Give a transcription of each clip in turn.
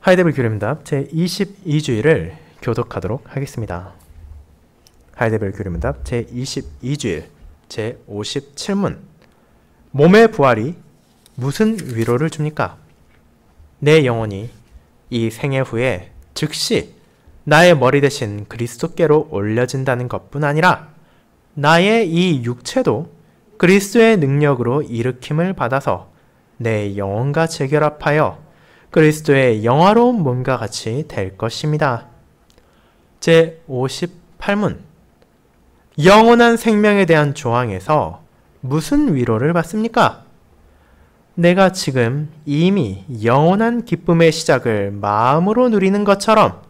하이데벨 교리문답 제22주일을 교독하도록 하겠습니다. 하이데벨 교리문답 제22주일 제57문 몸의 부활이 무슨 위로를 줍니까? 내 영혼이 이 생애 후에 즉시 나의 머리 대신 그리스도께로 올려진다는 것뿐 아니라 나의 이 육체도 그리스도의 능력으로 일으킴을 받아서 내 영혼과 재결합하여 그리스도의 영화로운 몸과 같이 될 것입니다. 제58문 영원한 생명에 대한 조항에서 무슨 위로를 받습니까? 내가 지금 이미 영원한 기쁨의 시작을 마음으로 누리는 것처럼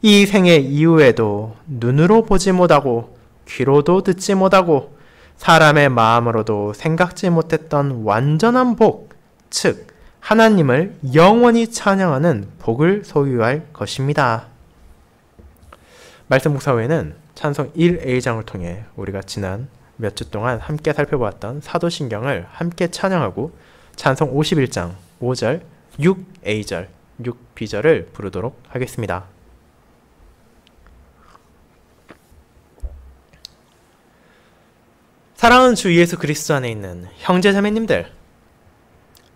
이 생애 이후에도 눈으로 보지 못하고 귀로도 듣지 못하고 사람의 마음으로도 생각지 못했던 완전한 복, 즉 하나님을 영원히 찬양하는 복을 소유할 것입니다. 말씀 묵상 후에는 찬송 1A장을 통해 우리가 지난 몇 주 동안 함께 살펴보았던 사도신경을 함께 찬양하고 찬송 51장 5절, 6A절, 6B절을 부르도록 하겠습니다. 사랑하는 주 예수 그리스도 안에 있는 형제자매님들,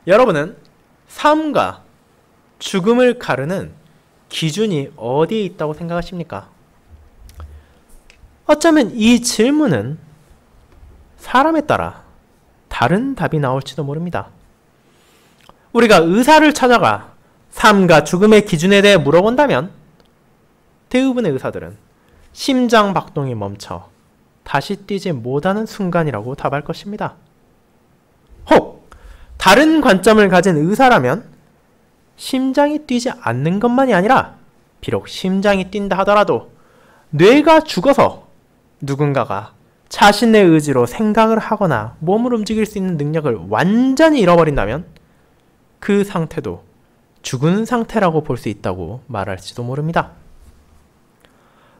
여러분은 삶과 죽음을 가르는 기준이 어디에 있다고 생각하십니까? 어쩌면 이 질문은 사람에 따라 다른 답이 나올지도 모릅니다. 우리가 의사를 찾아가 삶과 죽음의 기준에 대해 물어본다면 대부분의 의사들은 심장 박동이 멈춰 다시 뛰지 못하는 순간이라고 답할 것입니다. 혹 다른 관점을 가진 의사라면 심장이 뛰지 않는 것만이 아니라 비록 심장이 뛴다 하더라도 뇌가 죽어서 누군가가 자신의 의지로 생각을 하거나 몸을 움직일 수 있는 능력을 완전히 잃어버린다면 그 상태도 죽은 상태라고 볼 수 있다고 말할지도 모릅니다.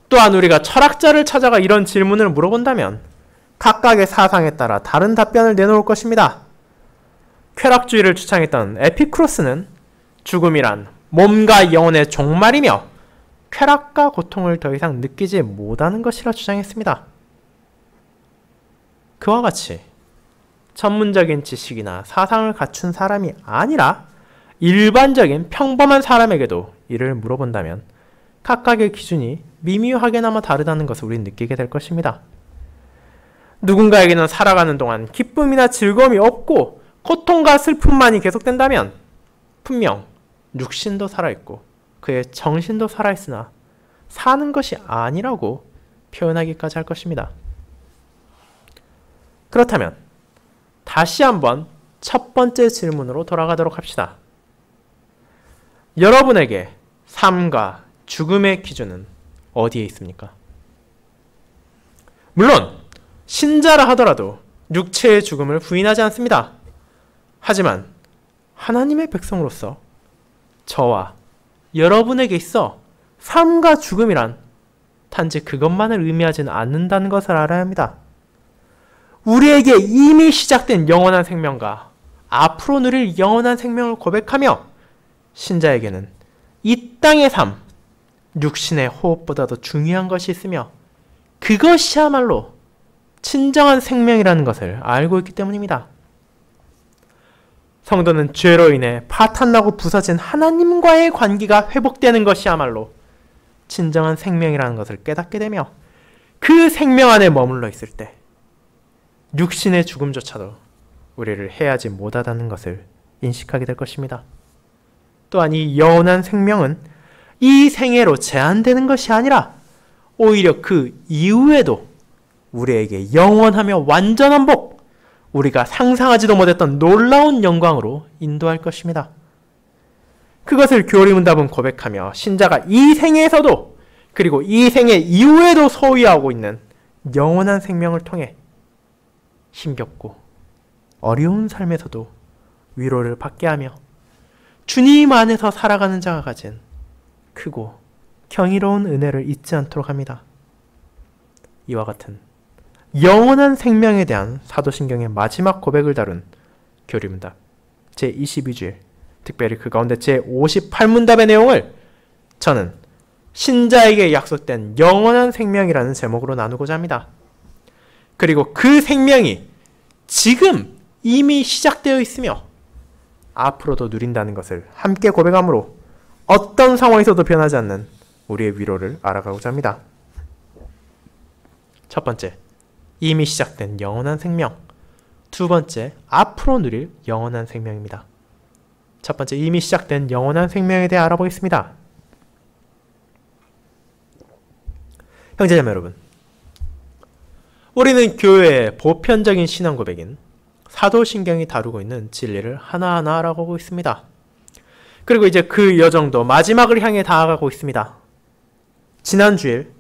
또한 우리가 철학자를 찾아가 이런 질문을 물어본다면 각각의 사상에 따라 다른 답변을 내놓을 것입니다. 쾌락주의를 주창했던 에피쿠로스는 죽음이란 몸과 영혼의 종말이며 쾌락과 고통을 더 이상 느끼지 못하는 것이라 주장했습니다. 그와 같이 전문적인 지식이나 사상을 갖춘 사람이 아니라 일반적인 평범한 사람에게도 이를 물어본다면 각각의 기준이 미묘하게나마 다르다는 것을 우리는 느끼게 될 것입니다. 누군가에게는 살아가는 동안 기쁨이나 즐거움이 없고 고통과 슬픔만이 계속된다면 분명 육신도 살아있고 그의 정신도 살아있으나 사는 것이 아니라고 표현하기까지 할 것입니다. 그렇다면 다시 한번 첫 번째 질문으로 돌아가도록 합시다. 여러분에게 삶과 죽음의 기준은 어디에 있습니까? 물론 신자라 하더라도 육체의 죽음을 부인하지 않습니다. 하지만 하나님의 백성으로서 저와 여러분에게 있어 삶과 죽음이란 단지 그것만을 의미하지는 않는다는 것을 알아야 합니다. 우리에게 이미 시작된 영원한 생명과 앞으로 누릴 영원한 생명을 고백하며 신자에게는 이 땅의 삶, 육신의 호흡보다도 중요한 것이 있으며 그것이야말로 진정한 생명이라는 것을 알고 있기 때문입니다. 성도는 죄로 인해 파탄나고 부서진 하나님과의 관계가 회복되는 것이야말로 진정한 생명이라는 것을 깨닫게 되며 그 생명 안에 머물러 있을 때 육신의 죽음조차도 우리를 해하지 못하다는 것을 인식하게 될 것입니다. 또한 이 영원한 생명은 이 생애로 제한되는 것이 아니라 오히려 그 이후에도 우리에게 영원하며 완전한 복, 우리가 상상하지도 못했던 놀라운 영광으로 인도할 것입니다. 그것을 교리문답은 고백하며 신자가 이 생에서도 그리고 이 생애 이후에도 소유하고 있는 영원한 생명을 통해 힘겹고 어려운 삶에서도 위로를 받게 하며 주님 안에서 살아가는 자가 가진 크고 경이로운 은혜를 잊지 않도록 합니다. 이와 같은 영원한 생명에 대한 사도신경의 마지막 고백을 다룬 교리문답 제22주일 특별히 그 가운데 제58문답의 내용을 저는 신자에게 약속된 영원한 생명이라는 제목으로 나누고자 합니다. 그리고 그 생명이 지금 이미 시작되어 있으며 앞으로도 누린다는 것을 함께 고백함으로 어떤 상황에서도 변하지 않는 우리의 위로를 알아가고자 합니다. 첫 번째, 이미 시작된 영원한 생명. 두 번째, 앞으로 누릴 영원한 생명입니다. 첫 번째, 이미 시작된 영원한 생명에 대해 알아보겠습니다. 형제자매 여러분, 우리는 교회의 보편적인 신앙 고백인 사도신경이 다루고 있는 진리를 하나하나 알아가고 있습니다. 그리고 이제 그 여정도 마지막을 향해 다가가고 있습니다. 지난 주일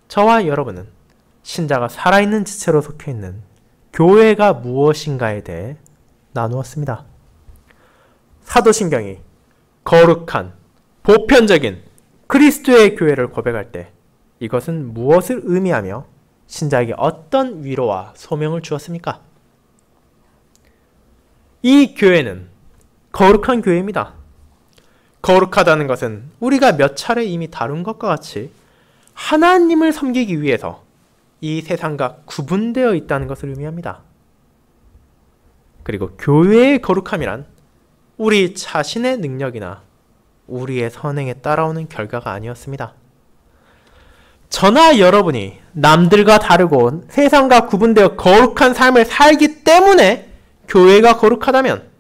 저와 여러분은 신자가 살아있는 지체로 속해있는 교회가 무엇인가에 대해 나누었습니다. 사도신경이 거룩한 보편적인 그리스도의 교회를 고백할 때 이것은 무엇을 의미하며 신자에게 어떤 위로와 소명을 주었습니까? 이 교회는 거룩한 교회입니다. 거룩하다는 것은 우리가 몇 차례 이미 다룬 것과 같이 하나님을 섬기기 위해서 이 세상과 구분되어 있다는 것을 의미합니다. 그리고 교회의 거룩함이란 우리 자신의 능력이나 우리의 선행에 따라오는 결과가 아니었습니다. 저나 여러분이 남들과 다르고 세상과 구분되어 거룩한 삶을 살기 때문에 교회가 거룩하다면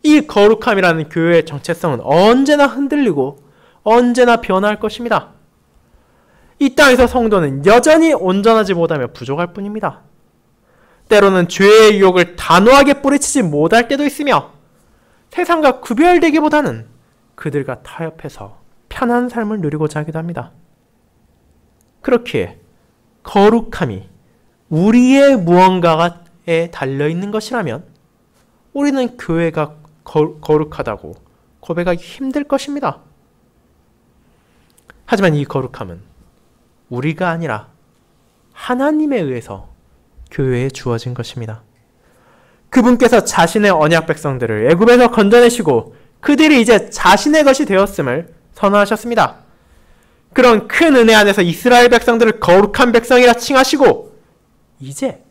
이 거룩함이라는 교회의 정체성은 언제나 흔들리고 언제나 변화할 것입니다. 이 땅에서 성도는 여전히 온전하지 못하며 부족할 뿐입니다. 때로는 죄의 유혹을 단호하게 뿌리치지 못할 때도 있으며 세상과 구별되기보다는 그들과 타협해서 편한 삶을 누리고자 하기도 합니다. 그렇기에 거룩함이 우리의 무언가에 달려있는 것이라면 우리는 교회가 거룩하다고 고백하기 힘들 것입니다. 하지만 이 거룩함은 우리가 아니라 하나님에 의해서 교회에 주어진 것입니다. 그분께서 자신의 언약 백성들을 애굽에서 건져내시고 그들이 이제 자신의 것이 되었음을 선언하셨습니다. 그런 큰 은혜 안에서 이스라엘 백성들을 거룩한 백성이라 칭하시고 이제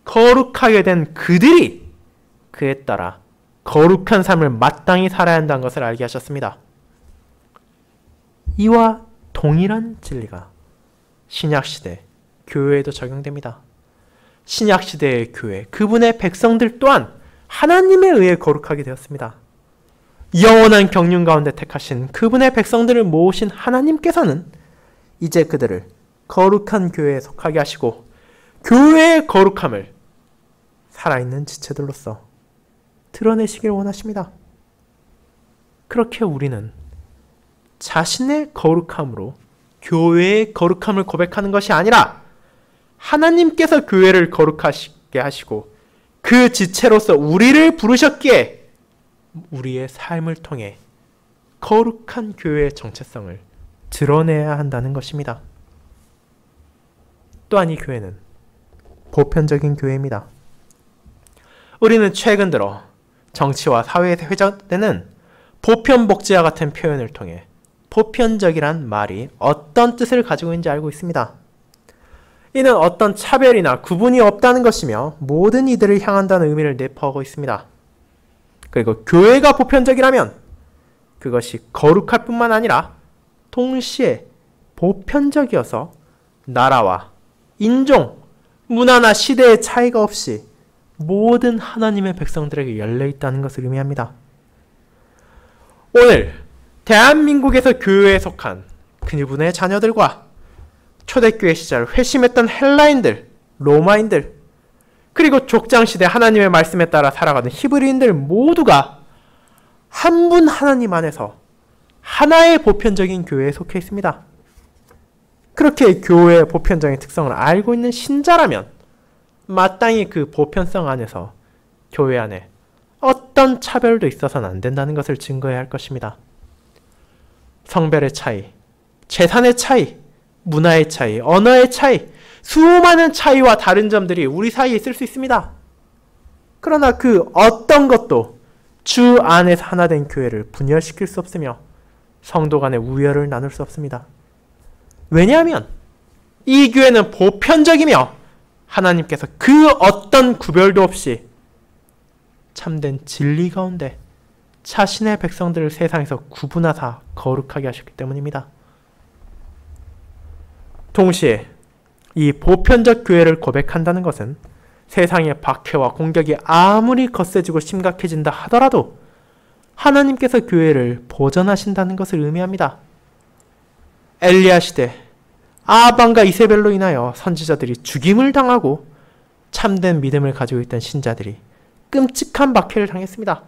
거룩하게 된 그들이 그에 따라 거룩한 삶을 마땅히 살아야 한다는 것을 알게 하셨습니다. 이와 동일한 진리가 신약시대 교회에도 적용됩니다. 신약시대의 교회, 그분의 백성들 또한 하나님에 의해 거룩하게 되었습니다. 영원한 경륜 가운데 택하신 그분의 백성들을 모으신 하나님께서는 이제 그들을 거룩한 교회에 속하게 하시고 교회의 거룩함을 살아있는 지체들로서 드러내시길 원하십니다. 그렇게 우리는 자신의 거룩함으로 교회의 거룩함을 고백하는 것이 아니라 하나님께서 교회를 거룩하게 하시고 그 지체로서 우리를 부르셨기에 우리의 삶을 통해 거룩한 교회의 정체성을 드러내야 한다는 것입니다. 또한 이 교회는 보편적인 교회입니다. 우리는 최근 들어 정치와 사회에서 회자되는 보편복지와 같은 표현을 통해 보편적이란 말이 어떤 뜻을 가지고 있는지 알고 있습니다. 이는 어떤 차별이나 구분이 없다는 것이며 모든 이들을 향한다는 의미를 내포하고 있습니다. 그리고 교회가 보편적이라면 그것이 거룩할 뿐만 아니라 동시에 보편적이어서 나라와 인종, 문화나 시대의 차이가 없이 모든 하나님의 백성들에게 열려있다는 것을 의미합니다. 오늘 대한민국에서 교회에 속한 그분의 자녀들과 초대교회 시절 회심했던 헬라인들, 로마인들, 그리고 족장시대 하나님의 말씀에 따라 살아가는 히브리인들 모두가 한 분 하나님 안에서 하나의 보편적인 교회에 속해 있습니다. 그렇게 교회의 보편적인 특성을 알고 있는 신자라면 마땅히 그 보편성 안에서 교회 안에 어떤 차별도 있어서는 안 된다는 것을 증거해야 할 것입니다. 성별의 차이, 재산의 차이, 문화의 차이, 언어의 차이, 수많은 차이와 다른 점들이 우리 사이에 있을 수 있습니다. 그러나 그 어떤 것도 주 안에서 하나 된 교회를 분열시킬 수 없으며 성도 간의 우열을 나눌 수 없습니다. 왜냐하면 이 교회는 보편적이며 하나님께서 그 어떤 구별도 없이 참된 진리 가운데 자신의 백성들을 세상에서 구분하사 거룩하게 하셨기 때문입니다. 동시에 이 보편적 교회를 고백한다는 것은 세상의 박해와 공격이 아무리 거세지고 심각해진다 하더라도 하나님께서 교회를 보전하신다는 것을 의미합니다. 엘리야 시대 아합과 이세벨로 인하여 선지자들이 죽임을 당하고 참된 믿음을 가지고 있던 신자들이 끔찍한 박해를 당했습니다.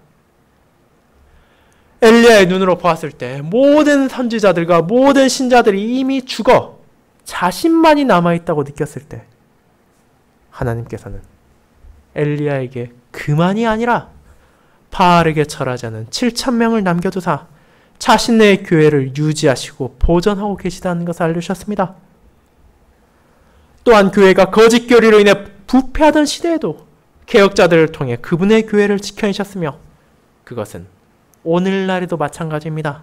엘리야의 눈으로 보았을 때 모든 선지자들과 모든 신자들이 이미 죽어 자신만이 남아있다고 느꼈을 때 하나님께서는 엘리야에게 그만이 아니라 바알에게 절하지 않은 7,000명을 남겨두사 자신의 교회를 유지하시고 보존하고 계시다는 것을 알려주셨습니다. 또한 교회가 거짓 교리로 인해 부패하던 시대에도 개혁자들을 통해 그분의 교회를 지켜내셨으며 그것은 오늘날에도 마찬가지입니다.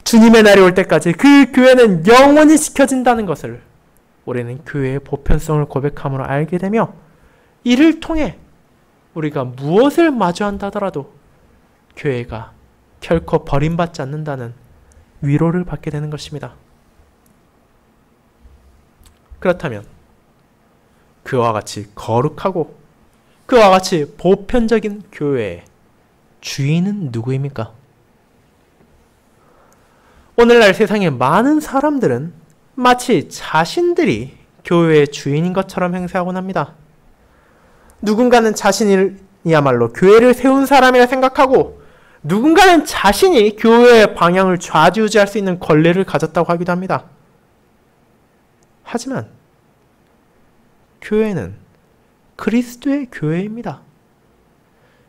주님의 날이 올 때까지 그 교회는 영원히 지켜진다는 것을 우리는 교회의 보편성을 고백함으로 알게 되며 이를 통해 우리가 무엇을 마주한다 하더라도 교회가 결코 버림받지 않는다는 위로를 받게 되는 것입니다. 그렇다면 그와 같이 거룩하고 그와 같이 보편적인 교회의 주인은 누구입니까? 오늘날 세상의 많은 사람들은 마치 자신들이 교회의 주인인 것처럼 행세하곤 합니다. 누군가는 자신이야말로 교회를 세운 사람이라 생각하고 누군가는 자신이 교회의 방향을 좌지우지할 수 있는 권리를 가졌다고 하기도 합니다. 하지만 교회는 그리스도의 교회입니다.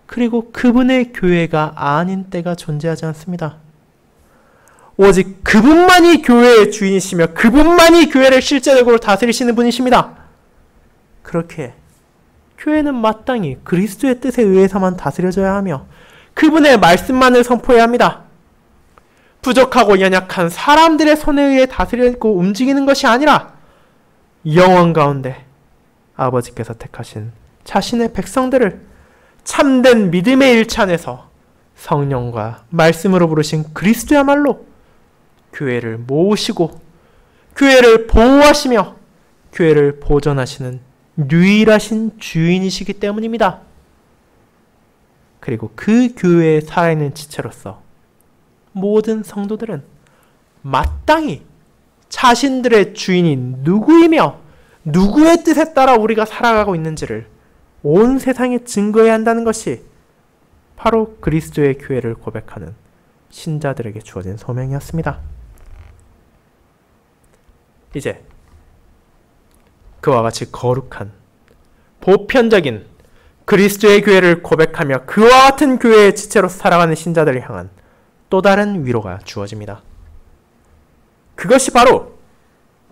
그리고 그분의 교회가 아닌 때가 존재하지 않습니다. 오직 그분만이 교회의 주인이시며 그분만이 교회를 실제적으로 다스리시는 분이십니다. 그렇게 교회는 마땅히 그리스도의 뜻에 의해서만 다스려져야 하며 그분의 말씀만을 선포해야 합니다. 부족하고 연약한 사람들의 손에 의해 다스리고 움직이는 것이 아니라 영원 가운데 아버지께서 택하신 자신의 백성들을 참된 믿음의 일치 안에서 성령과 말씀으로 부르신 그리스도야말로 교회를 모으시고 교회를 보호하시며 교회를 보존하시는 유일하신 주인이시기 때문입니다. 그리고 그 교회에 살아있는 지체로서 모든 성도들은 마땅히 자신들의 주인이 누구이며 누구의 뜻에 따라 우리가 살아가고 있는지를 온 세상에 증거해야 한다는 것이 바로 그리스도의 교회를 고백하는 신자들에게 주어진 소명이었습니다. 이제 그와 같이 거룩한 보편적인 그리스도의 교회를 고백하며 그와 같은 교회의 지체로서 살아가는 신자들을 향한 또 다른 위로가 주어집니다. 그것이 바로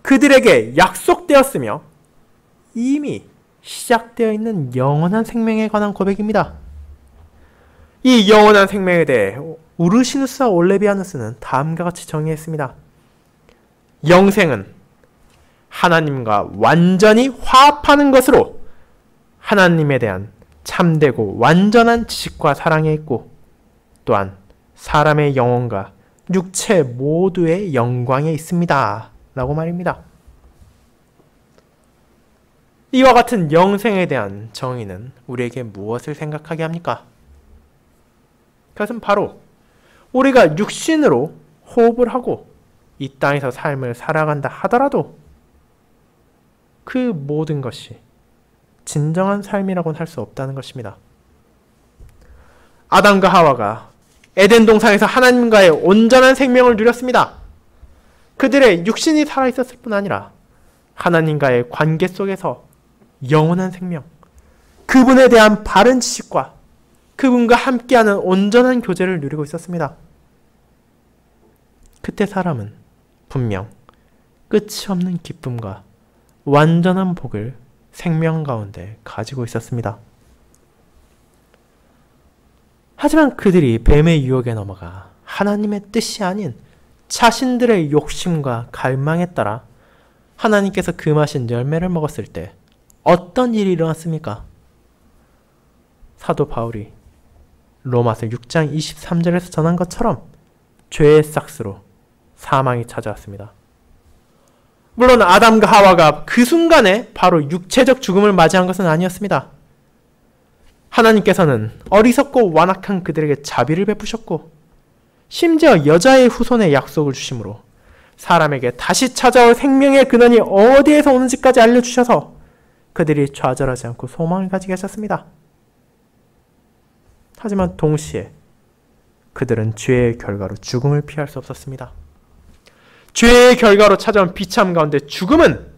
그들에게 약속되었으며 이미 시작되어 있는 영원한 생명에 관한 고백입니다. 이 영원한 생명에 대해 우르시누스와 올레비아누스는 다음과 같이 정의했습니다. 영생은 하나님과 완전히 화합하는 것으로 하나님에 대한 참되고 완전한 지식과 사랑에 있고 또한 사람의 영혼과 육체 모두의 영광에 있습니다. 라고 말입니다. 이와 같은 영생에 대한 정의는 우리에게 무엇을 생각하게 합니까? 그것은 바로 우리가 육신으로 호흡을 하고 이 땅에서 삶을 살아간다 하더라도 그 모든 것이 진정한 삶이라고는 할 수 없다는 것입니다. 아담과 하와가 에덴 동산에서 하나님과의 온전한 생명을 누렸습니다. 그들의 육신이 살아있었을 뿐 아니라 하나님과의 관계 속에서 영원한 생명, 그분에 대한 바른 지식과 그분과 함께하는 온전한 교제를 누리고 있었습니다. 그때 사람은 분명 끝이 없는 기쁨과 완전한 복을 생명 가운데 가지고 있었습니다. 하지만 그들이 뱀의 유혹에 넘어가 하나님의 뜻이 아닌 자신들의 욕심과 갈망에 따라 하나님께서 금하신 열매를 먹었을 때 어떤 일이 일어났습니까? 사도 바울이 로마서 6장 23절에서 전한 것처럼 죄의 싹스로 사망이 찾아왔습니다. 물론 아담과 하와가 그 순간에 바로 육체적 죽음을 맞이한 것은 아니었습니다. 하나님께서는 어리석고 완악한 그들에게 자비를 베푸셨고 심지어 여자의 후손의 약속을 주심으로 사람에게 다시 찾아올 생명의 근원이 어디에서 오는지까지 알려주셔서 그들이 좌절하지 않고 소망을 가지게 하셨습니다. 하지만 동시에 그들은 죄의 결과로 죽음을 피할 수 없었습니다. 죄의 결과로 찾아온 비참 가운데 죽음은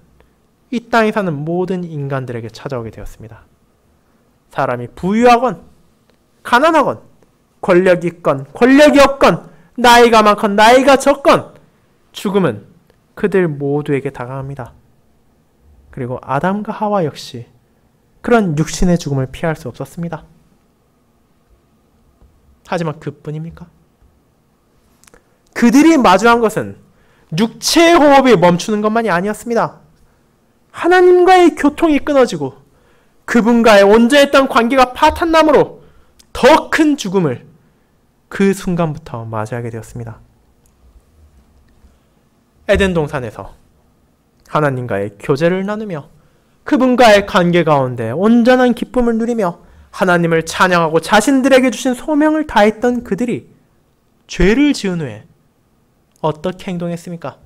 이 땅에 사는 모든 인간들에게 찾아오게 되었습니다. 사람이 부유하건 가난하건 권력이 있건 권력이 없건 나이가 많건 나이가 적건 죽음은 그들 모두에게 다가갑니다. 그리고 아담과 하와 역시 그런 육신의 죽음을 피할 수 없었습니다. 하지만 그뿐입니까? 그들이 마주한 것은 육체의 호흡이 멈추는 것만이 아니었습니다. 하나님과의 교통이 끊어지고 그분과의 온전했던 관계가 파탄남으로 더 큰 죽음을 그 순간부터 맞이하게 되었습니다. 에덴 동산에서 하나님과의 교제를 나누며 그분과의 관계 가운데 온전한 기쁨을 누리며 하나님을 찬양하고 자신들에게 주신 소명을 다했던 그들이 죄를 지은 후에 어떻게 행동했습니까?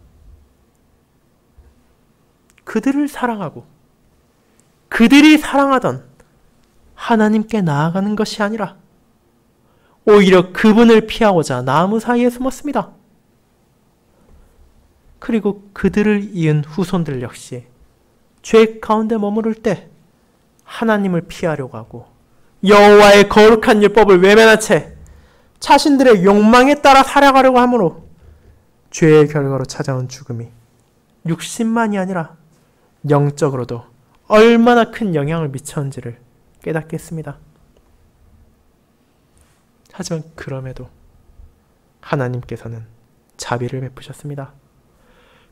그들을 사랑하고 그들이 사랑하던 하나님께 나아가는 것이 아니라 오히려 그분을 피하고자 나무 사이에 숨었습니다. 그리고 그들을 이은 후손들 역시 죄 가운데 머무를 때 하나님을 피하려고 하고 여호와의 거룩한 율법을 외면한 채 자신들의 욕망에 따라 살아가려고 하므로 죄의 결과로 찾아온 죽음이 육신만이 아니라 영적으로도 얼마나 큰 영향을 미쳤는지를 깨닫겠습니다. 하지만 그럼에도 하나님께서는 자비를 베푸셨습니다.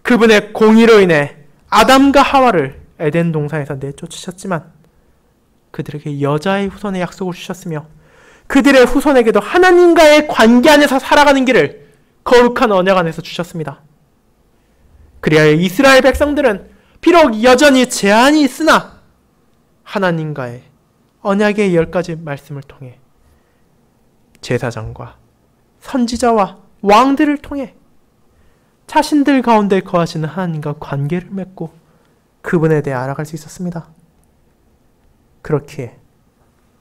그분의 공의로 인해 아담과 하와를 에덴 동산에서 내쫓으셨지만 그들에게 여자의 후손의 약속을 주셨으며 그들의 후손에게도 하나님과의 관계 안에서 살아가는 길을 거룩한 언약 안에서 주셨습니다. 그리하여 이스라엘 백성들은 비록 여전히 제한이 있으나 하나님과의 언약의 10가지 말씀을 통해 제사장과 선지자와 왕들을 통해 자신들 가운데 거하시는 하나님과 관계를 맺고 그분에 대해 알아갈 수 있었습니다. 그렇기에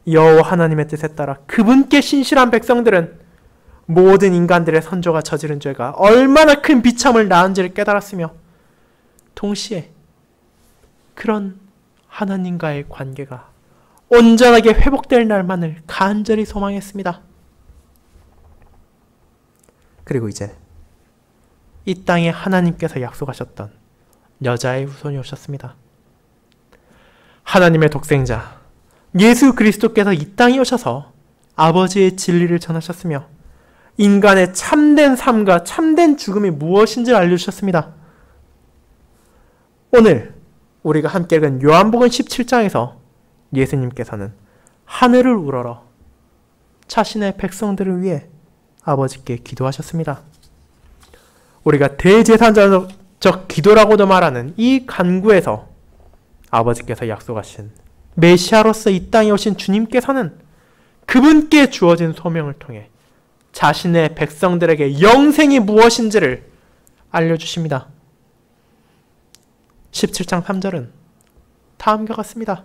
여호와 하나님의 뜻에 따라 그분께 신실한 백성들은 모든 인간들의 선조가 저지른 죄가 얼마나 큰 비참을 낳은지를 깨달았으며 동시에 그런 하나님과의 관계가 온전하게 회복될 날만을 간절히 소망했습니다. 그리고 이제 이 땅에 하나님께서 약속하셨던 여자의 후손이 오셨습니다. 하나님의 독생자 예수 그리스도께서 이 땅에 오셔서 아버지의 진리를 전하셨으며 인간의 참된 삶과 참된 죽음이 무엇인지를 알려주셨습니다. 오늘 우리가 함께 읽은 요한복음 17장에서 예수님께서는 하늘을 우러러 자신의 백성들을 위해 아버지께 기도하셨습니다. 우리가 대제사장적 기도라고도 말하는 이 간구에서 아버지께서 약속하신 메시아로서 이 땅에 오신 주님께서는 그분께 주어진 소명을 통해 자신의 백성들에게 영생이 무엇인지를 알려주십니다. 17장 3절은 다음과 같습니다.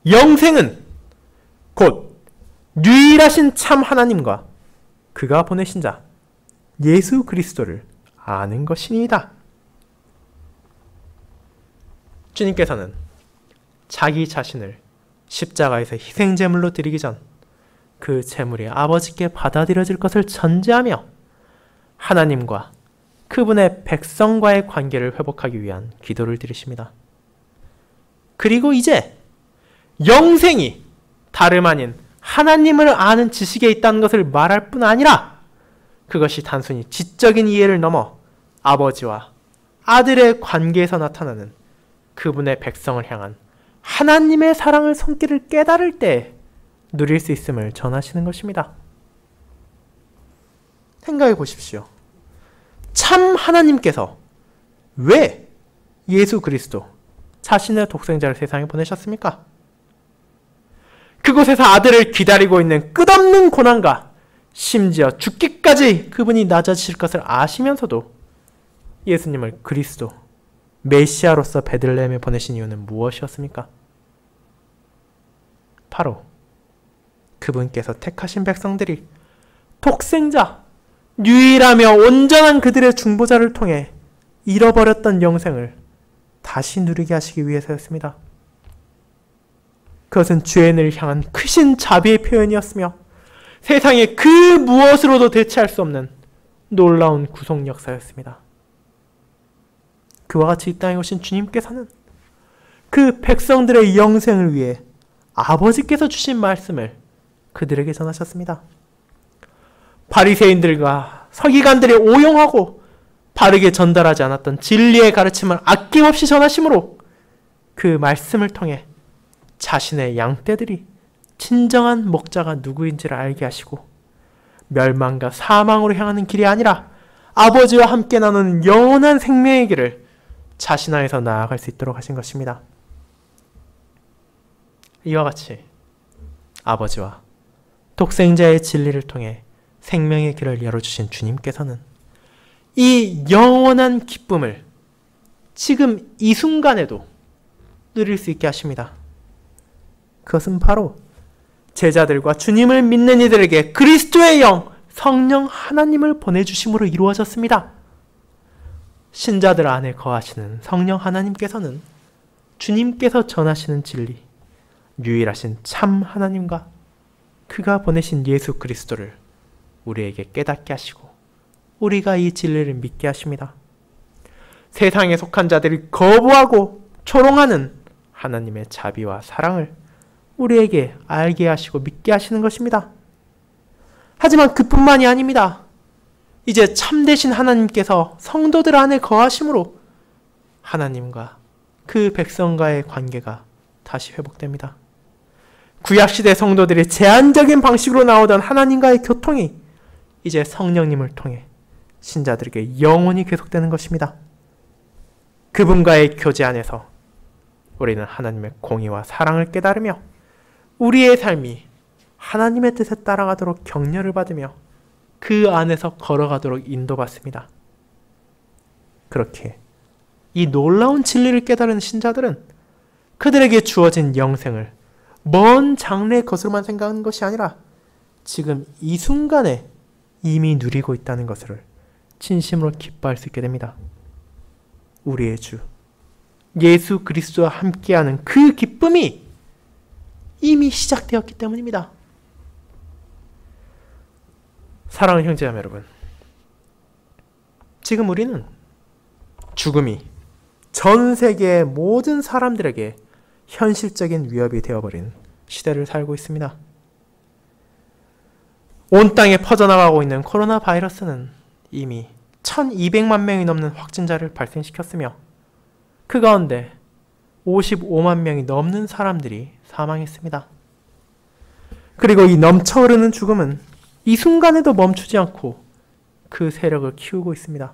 영생은 곧 유일하신 참 하나님과 그가 보내신 자 예수 그리스도를 아는 것이니이다. 주님께서는 자기 자신을 십자가에서 희생제물로 드리기 전 그 제물이 아버지께 받아들여질 것을 전제하며 하나님과 그분의 백성과의 관계를 회복하기 위한 기도를 드리십니다. 그리고 이제 영생이 다름 아닌 하나님을 아는 지식에 있다는 것을 말할 뿐 아니라 그것이 단순히 지적인 이해를 넘어 아버지와 아들의 관계에서 나타나는 그분의 백성을 향한 하나님의 사랑의 손길을 깨달을 때 누릴 수 있음을 전하시는 것입니다. 생각해 보십시오. 참 하나님께서 왜 예수 그리스도 자신의 독생자를 세상에 보내셨습니까? 그곳에서 아들을 기다리고 있는 끝없는 고난과 심지어 죽기까지 그분이 낮아지실 것을 아시면서도 예수님을 그리스도, 메시아로서 베들레헴에 보내신 이유는 무엇이었습니까? 바로 그분께서 택하신 백성들이 독생자, 유일하며 온전한 그들의 중보자를 통해 잃어버렸던 영생을 다시 누리게 하시기 위해서였습니다. 그것은 죄인을 향한 크신 자비의 표현이었으며 세상의 그 무엇으로도 대체할 수 없는 놀라운 구속 역사였습니다. 그와 같이 이 땅에 오신 주님께서는 그 백성들의 영생을 위해 아버지께서 주신 말씀을 그들에게 전하셨습니다. 바리새인들과 서기관들이 오용하고 바르게 전달하지 않았던 진리의 가르침을 아낌없이 전하심으로 그 말씀을 통해 자신의 양떼들이 진정한 목자가 누구인지를 알게 하시고 멸망과 사망으로 향하는 길이 아니라 아버지와 함께 나누는 영원한 생명의 길을 자신 안에서 나아갈 수 있도록 하신 것입니다. 이와 같이 아버지와 독생자의 진리를 통해 생명의 길을 열어주신 주님께서는 이 영원한 기쁨을 지금 이 순간에도 누릴 수 있게 하십니다. 그것은 바로 제자들과 주님을 믿는 이들에게 그리스도의 영, 성령 하나님을 보내주심으로 이루어졌습니다. 신자들 안에 거하시는 성령 하나님께서는 주님께서 전하시는 진리, 유일하신 참 하나님과 그가 보내신 예수 그리스도를 우리에게 깨닫게 하시고 우리가 이 진리를 믿게 하십니다. 세상에 속한 자들이 거부하고 조롱하는 하나님의 자비와 사랑을 우리에게 알게 하시고 믿게 하시는 것입니다. 하지만 그뿐만이 아닙니다. 이제 참되신 하나님께서 성도들 안에 거하심으로 하나님과 그 백성과의 관계가 다시 회복됩니다. 구약시대 성도들이 제한적인 방식으로 나오던 하나님과의 교통이 이제 성령님을 통해 신자들에게 영원히 계속되는 것입니다. 그분과의 교제 안에서 우리는 하나님의 공의와 사랑을 깨달으며 우리의 삶이 하나님의 뜻에 따라가도록 격려를 받으며 그 안에서 걸어가도록 인도받습니다. 그렇게 이 놀라운 진리를 깨달은 신자들은 그들에게 주어진 영생을 먼 장래의 것으로만 생각하는 것이 아니라 지금 이 순간에 이미 누리고 있다는 것을 진심으로 기뻐할 수 있게 됩니다. 우리의 주 예수 그리스도와 함께하는 그 기쁨이 이미 시작되었기 때문입니다. 사랑하는 형제자매 여러분, 지금 우리는 죽음이 전 세계의 모든 사람들에게 현실적인 위협이 되어버린 시대를 살고 있습니다. 온 땅에 퍼져나가고 있는 코로나 바이러스는 이미 1200만 명이 넘는 확진자를 발생시켰으며 그 가운데 55만 명이 넘는 사람들이 사망했습니다. 그리고 이 넘쳐흐르는 죽음은 이 순간에도 멈추지 않고 그 세력을 키우고 있습니다.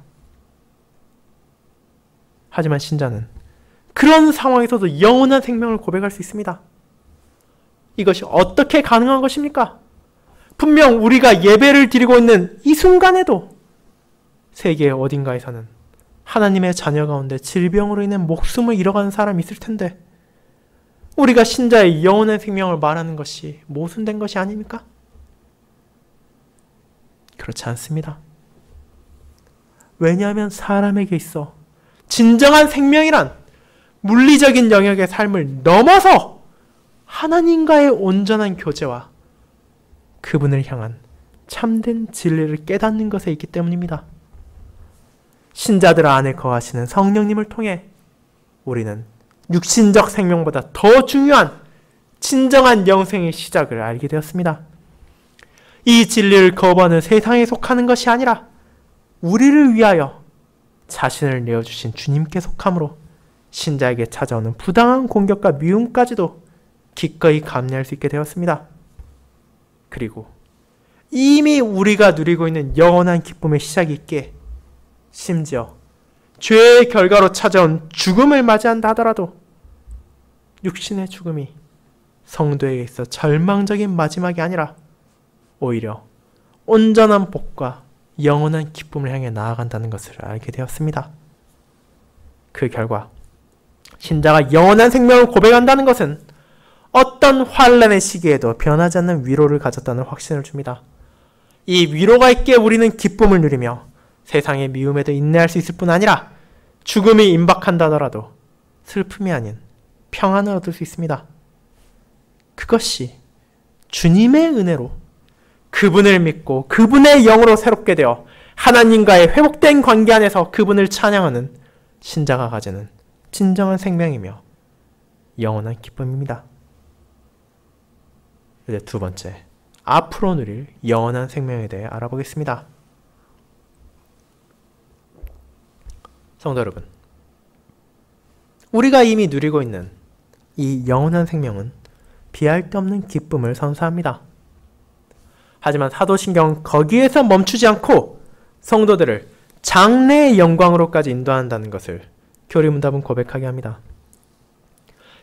하지만 신자는 그런 상황에서도 영원한 생명을 고백할 수 있습니다. 이것이 어떻게 가능한 것입니까? 분명 우리가 예배를 드리고 있는 이 순간에도 세계 어딘가에서는 하나님의 자녀 가운데 질병으로 인해 목숨을 잃어가는 사람이 있을 텐데 우리가 신자의 영원한 생명을 말하는 것이 모순된 것이 아닙니까? 그렇지 않습니다. 왜냐하면 사람에게 있어 진정한 생명이란 물리적인 영역의 삶을 넘어서 하나님과의 온전한 교제와 그분을 향한 참된 진리를 깨닫는 것에 있기 때문입니다. 신자들 안에 거하시는 성령님을 통해 우리는 육신적 생명보다 더 중요한 진정한 영생의 시작을 알게 되었습니다. 이 진리를 거부하는 세상에 속하는 것이 아니라 우리를 위하여 자신을 내어주신 주님께 속함으로 신자에게 찾아오는 부당한 공격과 미움까지도 기꺼이 감내할 수 있게 되었습니다. 그리고 이미 우리가 누리고 있는 영원한 기쁨의 시작이 있기에 심지어 죄의 결과로 찾아온 죽음을 맞이한다 하더라도 육신의 죽음이 성도에게 있어 절망적인 마지막이 아니라 오히려 온전한 복과 영원한 기쁨을 향해 나아간다는 것을 알게 되었습니다. 그 결과 신자가 영원한 생명을 고백한다는 것은 어떤 환난의 시기에도 변하지 않는 위로를 가졌다는 확신을 줍니다. 이 위로가 있기에 우리는 기쁨을 누리며 세상의 미움에도 인내할 수 있을 뿐 아니라 죽음이 임박한다 하더라도 슬픔이 아닌 평안을 얻을 수 있습니다. 그것이 주님의 은혜로 그분을 믿고 그분의 영으로 새롭게 되어 하나님과의 회복된 관계 안에서 그분을 찬양하는 신자가 가지는 진정한 생명이며 영원한 기쁨입니다. 이제 두 번째, 앞으로 누릴 영원한 생명에 대해 알아보겠습니다. 성도 여러분, 우리가 이미 누리고 있는 이 영원한 생명은 비할 데 없는 기쁨을 선사합니다. 하지만 사도신경은 거기에서 멈추지 않고 성도들을 장래의 영광으로까지 인도한다는 것을 교리문답은 고백하게 합니다.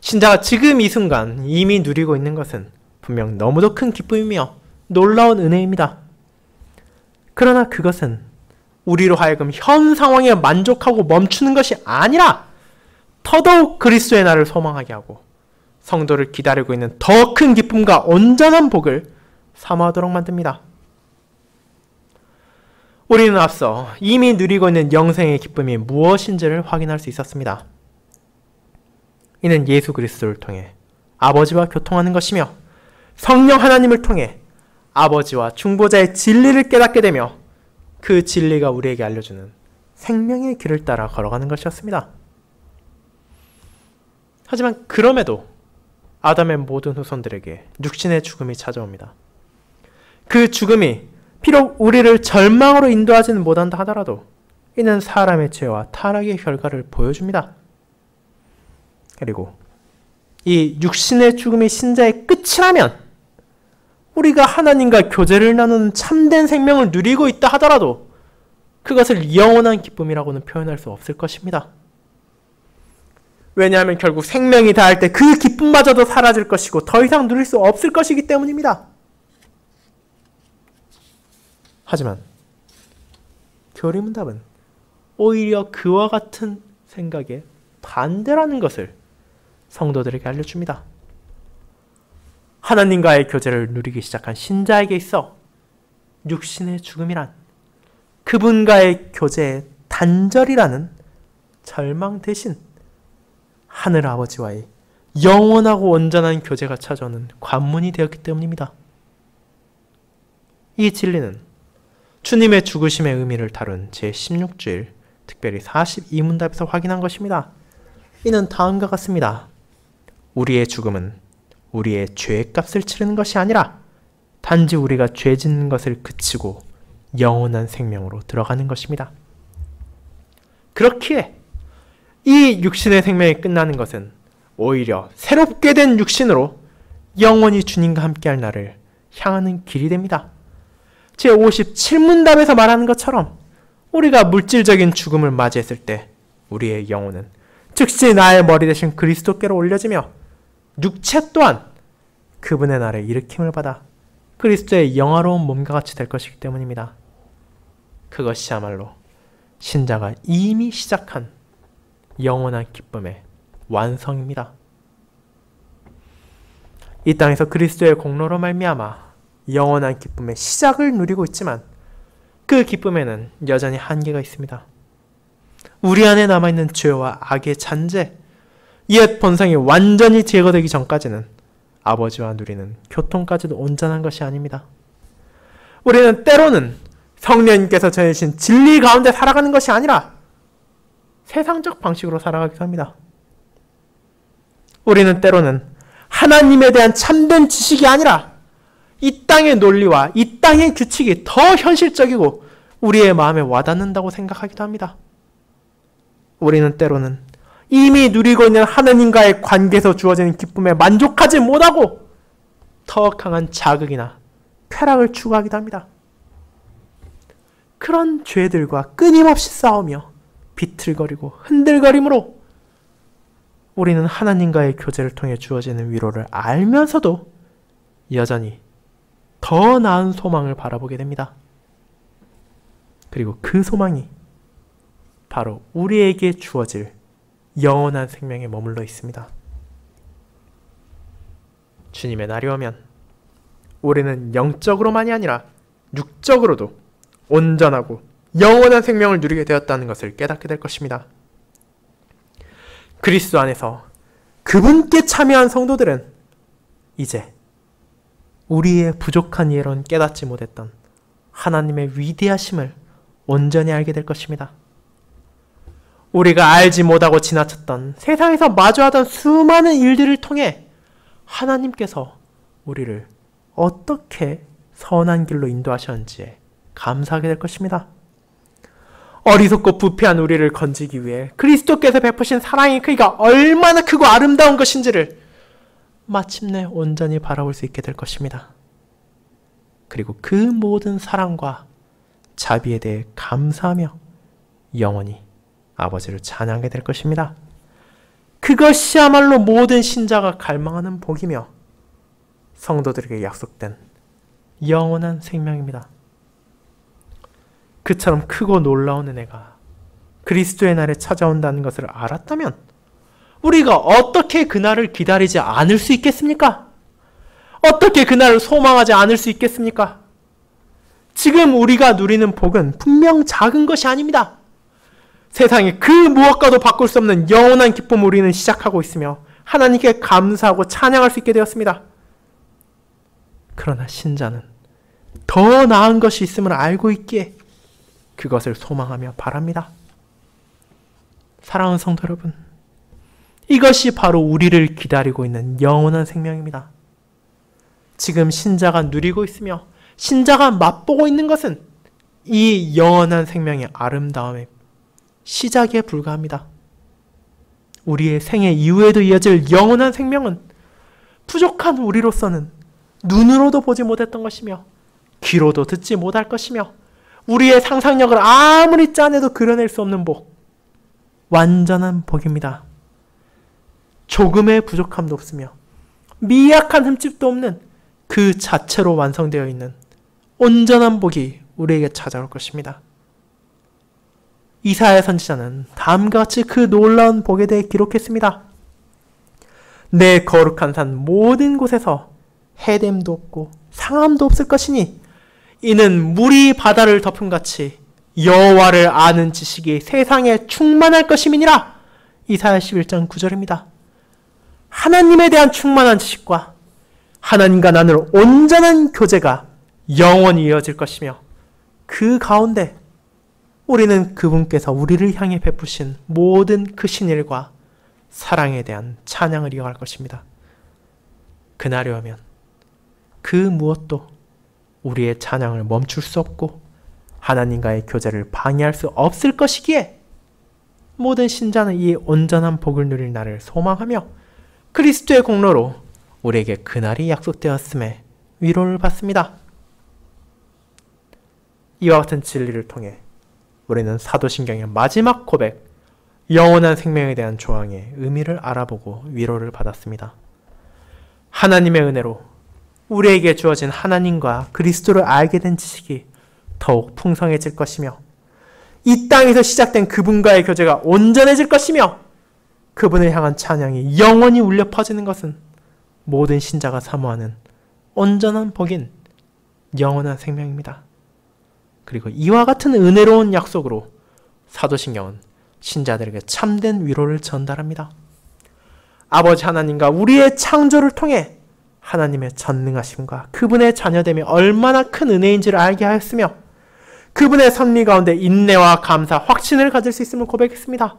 신자가 지금 이 순간 이미 누리고 있는 것은 분명 너무도 큰 기쁨이며 놀라운 은혜입니다. 그러나 그것은 우리로 하여금 현 상황에 만족하고 멈추는 것이 아니라 더더욱 그리스도의 날을 소망하게 하고 성도를 기다리고 있는 더 큰 기쁨과 온전한 복을 사모하도록 만듭니다. 우리는 앞서 이미 누리고 있는 영생의 기쁨이 무엇인지를 확인할 수 있었습니다. 이는 예수 그리스도를 통해 아버지와 교통하는 것이며 성령 하나님을 통해 아버지와 중보자의 진리를 깨닫게 되며 그 진리가 우리에게 알려주는 생명의 길을 따라 걸어가는 것이었습니다. 하지만 그럼에도 아담의 모든 후손들에게 육신의 죽음이 찾아옵니다. 그 죽음이 비록 우리를 절망으로 인도하지는 못한다 하더라도 이는 사람의 죄와 타락의 결과를 보여줍니다. 그리고 이 육신의 죽음이 신자의 끝이라면 우리가 하나님과 교제를 나누는 참된 생명을 누리고 있다 하더라도 그것을 영원한 기쁨이라고는 표현할 수 없을 것입니다. 왜냐하면 결국 생명이 다할 때 그 기쁨마저도 사라질 것이고 더 이상 누릴 수 없을 것이기 때문입니다. 하지만 교리문답은 오히려 그와 같은 생각에 반대라는 것을 성도들에게 알려줍니다. 하나님과의 교제를 누리기 시작한 신자에게 있어 육신의 죽음이란 그분과의 교제의 단절이라는 절망 대신 하늘 아버지와의 영원하고 온전한 교제가 찾아오는 관문이 되었기 때문입니다. 이 진리는 주님의 죽으심의 의미를 다룬 제16주일, 특별히 42문답에서 확인한 것입니다. 이는 다음과 같습니다. 우리의 죽음은 우리의 죄의 값을 치르는 것이 아니라 단지 우리가 죄 짓는 것을 그치고 영원한 생명으로 들어가는 것입니다. 그렇기에 이 육신의 생명이 끝나는 것은 오히려 새롭게 된 육신으로 영원히 주님과 함께할 날을 향하는 길이 됩니다. 제57문답에서 말하는 것처럼 우리가 물질적인 죽음을 맞이했을 때 우리의 영혼은 즉시 나의 머리 대신 그리스도께로 올려지며 육체 또한 그분의 날에 일으킴을 받아 그리스도의 영화로운 몸과 같이 될 것이기 때문입니다. 그것이야말로 신자가 이미 시작한 영원한 기쁨의 완성입니다. 이 땅에서 그리스도의 공로로 말미암아 영원한 기쁨의 시작을 누리고 있지만 그 기쁨에는 여전히 한계가 있습니다. 우리 안에 남아있는 죄와 악의 잔재, 옛 본성이 완전히 제거되기 전까지는 아버지와 누리는 교통까지도 온전한 것이 아닙니다. 우리는 때로는 성령님께서 전해주신 진리 가운데 살아가는 것이 아니라 세상적 방식으로 살아가기도 합니다. 우리는 때로는 하나님에 대한 참된 지식이 아니라 이 땅의 논리와 이 땅의 규칙이 더 현실적이고 우리의 마음에 와닿는다고 생각하기도 합니다. 우리는 때로는 이미 누리고 있는 하나님과의 관계에서 주어지는 기쁨에 만족하지 못하고 더 강한 자극이나 쾌락을 추구하기도 합니다. 그런 죄들과 끊임없이 싸우며 비틀거리고 흔들거림으로 우리는 하나님과의 교제를 통해 주어지는 위로를 알면서도 여전히 더 나은 소망을 바라보게 됩니다. 그리고 그 소망이 바로 우리에게 주어질 영원한 생명에 머물러 있습니다. 주님의 날이 오면 우리는 영적으로만이 아니라 육적으로도 온전하고 영원한 생명을 누리게 되었다는 것을 깨닫게 될 것입니다. 그리스도 안에서 그분께 참여한 성도들은 이제 우리의 부족한 이해로는 깨닫지 못했던 하나님의 위대하심을 온전히 알게 될 것입니다. 우리가 알지 못하고 지나쳤던 세상에서 마주하던 수많은 일들을 통해 하나님께서 우리를 어떻게 선한 길로 인도하셨는지에 감사하게 될 것입니다. 어리석고 부패한 우리를 건지기 위해 그리스도께서 베푸신 사랑의 크기가 얼마나 크고 아름다운 것인지를 마침내 온전히 바라볼 수 있게 될 것입니다. 그리고 그 모든 사랑과 자비에 대해 감사하며 영원히 아버지를 찬양하게 될 것입니다. 그것이야말로 모든 신자가 갈망하는 복이며 성도들에게 약속된 영원한 생명입니다. 그처럼 크고 놀라운 은혜가 그리스도의 날에 찾아온다는 것을 알았다면 우리가 어떻게 그날을 기다리지 않을 수 있겠습니까? 어떻게 그날을 소망하지 않을 수 있겠습니까? 지금 우리가 누리는 복은 분명 작은 것이 아닙니다. 세상에 그 무엇과도 바꿀 수 없는 영원한 기쁨을 우리는 시작하고 있으며 하나님께 감사하고 찬양할 수 있게 되었습니다. 그러나 신자는 더 나은 것이 있음을 알고 있기에 그것을 소망하며 바랍니다. 사랑하는 성도 여러분, 이것이 바로 우리를 기다리고 있는 영원한 생명입니다. 지금 신자가 누리고 있으며 신자가 맛보고 있는 것은 이 영원한 생명의 아름다움의 시작에 불과합니다. 우리의 생애 이후에도 이어질 영원한 생명은 부족한 우리로서는 눈으로도 보지 못했던 것이며 귀로도 듣지 못할 것이며 우리의 상상력을 아무리 짜내도 그려낼 수 없는 복, 완전한 복입니다. 조금의 부족함도 없으며 미약한 흠집도 없는 그 자체로 완성되어 있는 온전한 복이 우리에게 찾아올 것입니다. 이사야 선지자는 다음과 같이 그 놀라운 복에 대해 기록했습니다. 내 거룩한 산 모든 곳에서 해됨도 없고 상함도 없을 것이니 이는 물이 바다를 덮음같이 여호와를 아는 지식이 세상에 충만할 것임이니라. 이사야 11장 9절입니다. 하나님에 대한 충만한 지식과 하나님과 나눌 온전한 교제가 영원히 이어질 것이며 그 가운데 우리는 그분께서 우리를 향해 베푸신 모든 크신 일과 사랑에 대한 찬양을 이어갈 것입니다. 그날이 오면 그 무엇도 우리의 찬양을 멈출 수 없고 하나님과의 교제를 방해할 수 없을 것이기에 모든 신자는 이 온전한 복을 누릴 날을 소망하며 그리스도의 공로로 우리에게 그날이 약속되었음에 위로를 받습니다. 이와 같은 진리를 통해 우리는 사도신경의 마지막 고백, 영원한 생명에 대한 조항의 의미를 알아보고 위로를 받았습니다. 하나님의 은혜로 우리에게 주어진 하나님과 그리스도를 알게 된 지식이 더욱 풍성해질 것이며 이 땅에서 시작된 그분과의 교제가 온전해질 것이며 그분을 향한 찬양이 영원히 울려 퍼지는 것은 모든 신자가 사모하는 온전한 복인 영원한 생명입니다. 그리고 이와 같은 은혜로운 약속으로 사도신경은 신자들에게 참된 위로를 전달합니다. 아버지 하나님과 우리의 창조를 통해 하나님의 전능하심과 그분의 자녀됨이 얼마나 큰 은혜인지를 알게 하였으며 그분의 섭리 가운데 인내와 감사, 확신을 가질 수 있음을 고백했습니다.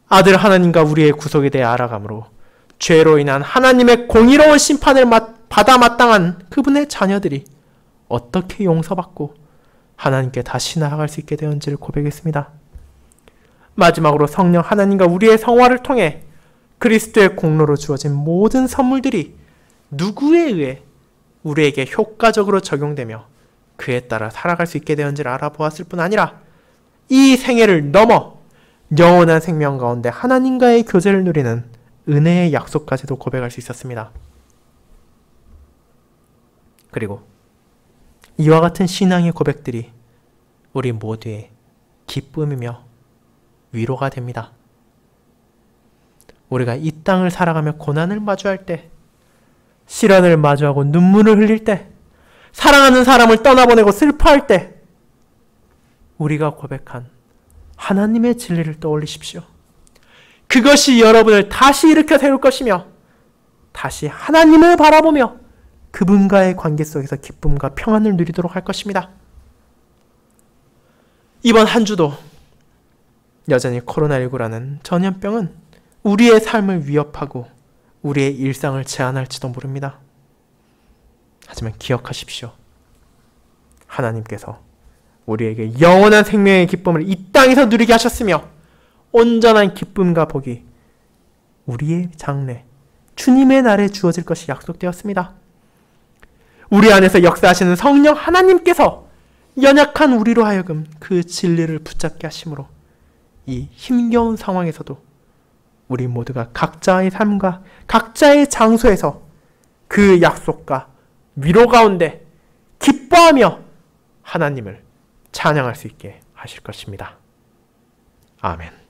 아들 하나님과 우리의 구속에 대해 알아감으로 죄로 인한 하나님의 공의로운 심판을 받아 마땅한 그분의 자녀들이 어떻게 용서받고 하나님께 다시 나아갈 수 있게 되었는지를 고백했습니다. 마지막으로 성령 하나님과 우리의 성화를 통해 그리스도의 공로로 주어진 모든 선물들이 누구에 의해 우리에게 효과적으로 적용되며 그에 따라 살아갈 수 있게 되었는지를 알아보았을 뿐 아니라 이 생애를 넘어 영원한 생명 가운데 하나님과의 교제를 누리는 은혜의 약속까지도 고백할 수 있었습니다. 그리고 이와 같은 신앙의 고백들이 우리 모두의 기쁨이며 위로가 됩니다. 우리가 이 땅을 살아가며 고난을 마주할 때, 시련을 마주하고 눈물을 흘릴 때, 사랑하는 사람을 떠나보내고 슬퍼할 때 우리가 고백한 하나님의 진리를 떠올리십시오. 그것이 여러분을 다시 일으켜 세울 것이며 다시 하나님을 바라보며 그분과의 관계 속에서 기쁨과 평안을 누리도록 할 것입니다. 이번 한 주도 여전히 코로나19라는 전염병은 우리의 삶을 위협하고 우리의 일상을 제한할지도 모릅니다. 하지만 기억하십시오. 하나님께서 우리에게 영원한 생명의 기쁨을 이 땅에서 누리게 하셨으며 온전한 기쁨과 복이 우리의 장래, 주님의 날에 주어질 것이 약속되었습니다. 우리 안에서 역사하시는 성령 하나님께서 연약한 우리로 하여금 그 진리를 붙잡게 하심으로 이 힘겨운 상황에서도 우리 모두가 각자의 삶과 각자의 장소에서 그 약속과 위로 가운데 기뻐하며 하나님을 찬양할 수 있게 하실 것입니다. 아멘.